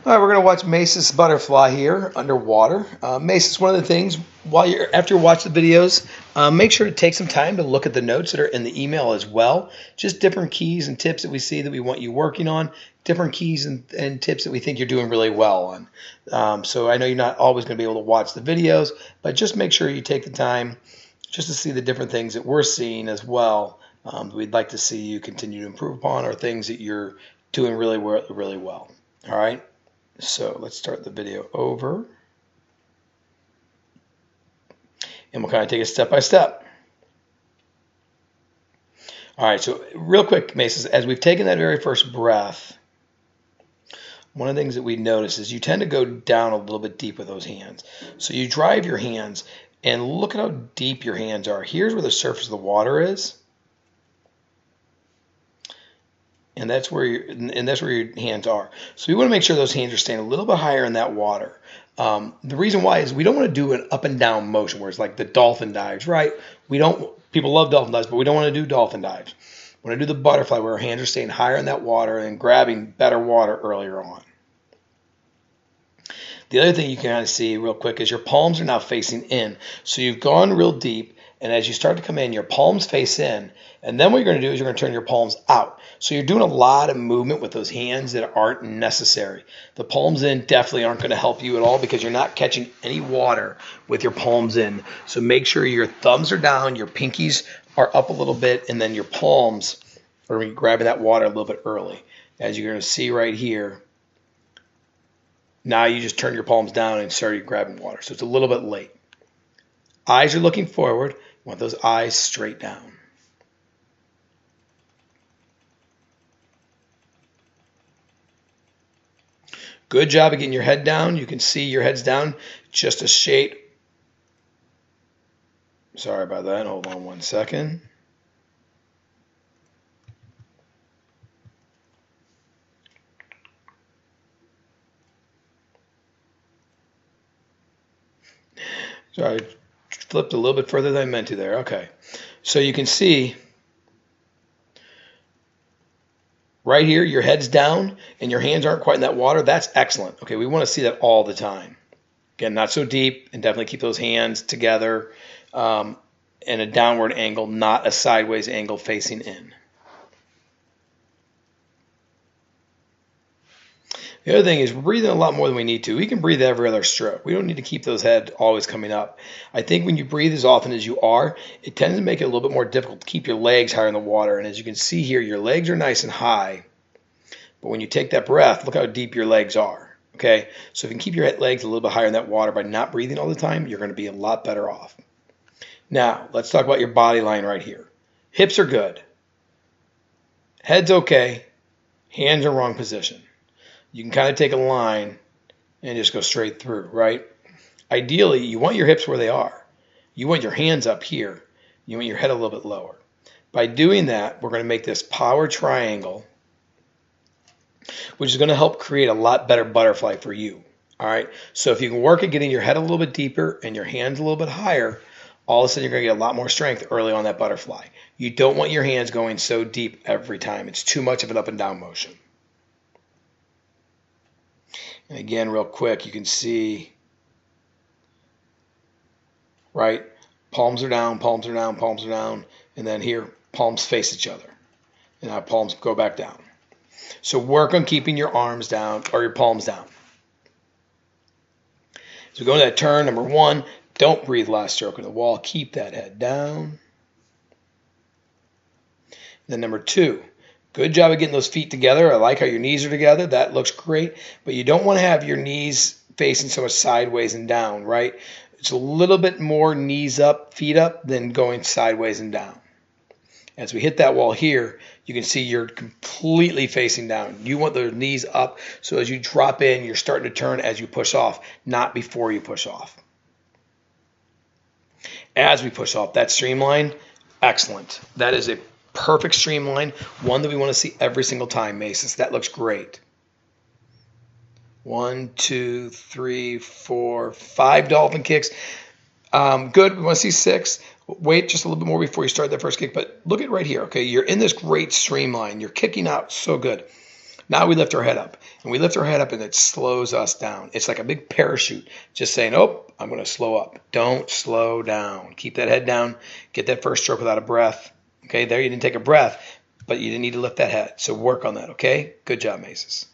All right, we're going to watch Masis butterfly here underwater. Masis, one of the things after you watch the videos, make sure to take some time to look at the notes that are in the email as well. Just different keys and tips that we see that we want you working on, different keys and tips that we think you're doing really well on. So I know you're not always going to be able to watch the videos, but just make sure you take the time just to see the different things that we're seeing as well. We'd like to see you continue to improve upon, or things that you're doing really well. All right. So let's start the video over, and we'll kind of take it step by step. All right, so real quick, Masis, as we've taken that very first breath, one of the things that we notice is you tend to go down a little bit deep with those hands. So you drive your hands, and look at how deep your hands are. Here's where the surface of the water is. And that's where your hands are. So we want to make sure those hands are staying a little bit higher in that water. The reason why is we don't want to do an up and down motion where it's like the dolphin dives, right? People love dolphin dives, but we don't want to do dolphin dives. We want to do the butterfly where our hands are staying higher in that water and grabbing better water earlier on. The other thing you can kind of see real quick is your palms are now facing in. So you've gone real deep, and as you start to come in, your palms face in, and then what you're going to do is you're going to turn your palms out. So you're doing a lot of movement with those hands that aren't necessary. The palms in definitely aren't going to help you at all because you're not catching any water with your palms in. So make sure your thumbs are down, your pinkies are up a little bit, and then your palms are grabbing that water a little bit early. As you're going to see right here, now you just turn your palms down and started grabbing water. So it's a little bit late. Eyes are looking forward. You want those eyes straight down. Good job of getting your head down. You can see your head's down just a shade. Sorry about that. Hold on one second. Sorry, I flipped a little bit further than I meant to there. Okay. So you can see right here, your head's down and your hands aren't quite in that water. That's excellent. Okay, we want to see that all the time. Again, not so deep, and definitely keep those hands together in a downward angle, not a sideways angle facing in. The other thing is we're breathing a lot more than we need to. We can breathe every other stroke. We don't need to keep those heads always coming up. I think when you breathe as often as you are, it tends to make it a little bit more difficult to keep your legs higher in the water. And as you can see here, your legs are nice and high. But when you take that breath, look how deep your legs are. Okay? So if you can keep your legs a little bit higher in that water by not breathing all the time, you're going to be a lot better off. Now, let's talk about your body line right here. Hips are good. Head's okay. Hands are wrong position. You can kind of take a line and just go straight through, right? Ideally, you want your hips where they are. You want your hands up here. You want your head a little bit lower. By doing that, we're going to make this power triangle, which is going to help create a lot better butterfly for you. All right? So if you can work at getting your head a little bit deeper and your hands a little bit higher, all of a sudden you're going to get a lot more strength early on that butterfly. You don't want your hands going so deep every time. It's too much of an up and down motion. And again, real quick, you can see, right? Palms are down, palms are down, palms are down. And then here, palms face each other. And now palms go back down. So work on keeping your arms down or your palms down. So we go into that turn, number one, don't breathe last stroke in the wall. Keep that head down. Then number two, good job of getting those feet together. I like how your knees are together. That looks great. But you don't want to have your knees facing so much sideways and down, right? It's a little bit more knees up, feet up, than going sideways and down. As we hit that wall here, you can see you're completely facing down. You want the knees up, so as you drop in, you're starting to turn as you push off, not before you push off. As we push off, that streamline, excellent. That is a perfect streamline, one that we want to see every single time, Masis. That looks great. 1, 2, 3, 4, 5 dolphin kicks. Good. We want to see 6. Wait just a little bit more before you start that first kick. But look at right here. Okay, you're in this great streamline. You're kicking out so good. Now we lift our head up. And we lift our head up and it slows us down. It's like a big parachute just saying, oh, I'm going to slow up. Don't slow down. Keep that head down. Get that first stroke without a breath. Okay, there you didn't take a breath, but you didn't need to lift that head. So work on that, okay? Good job, Masis.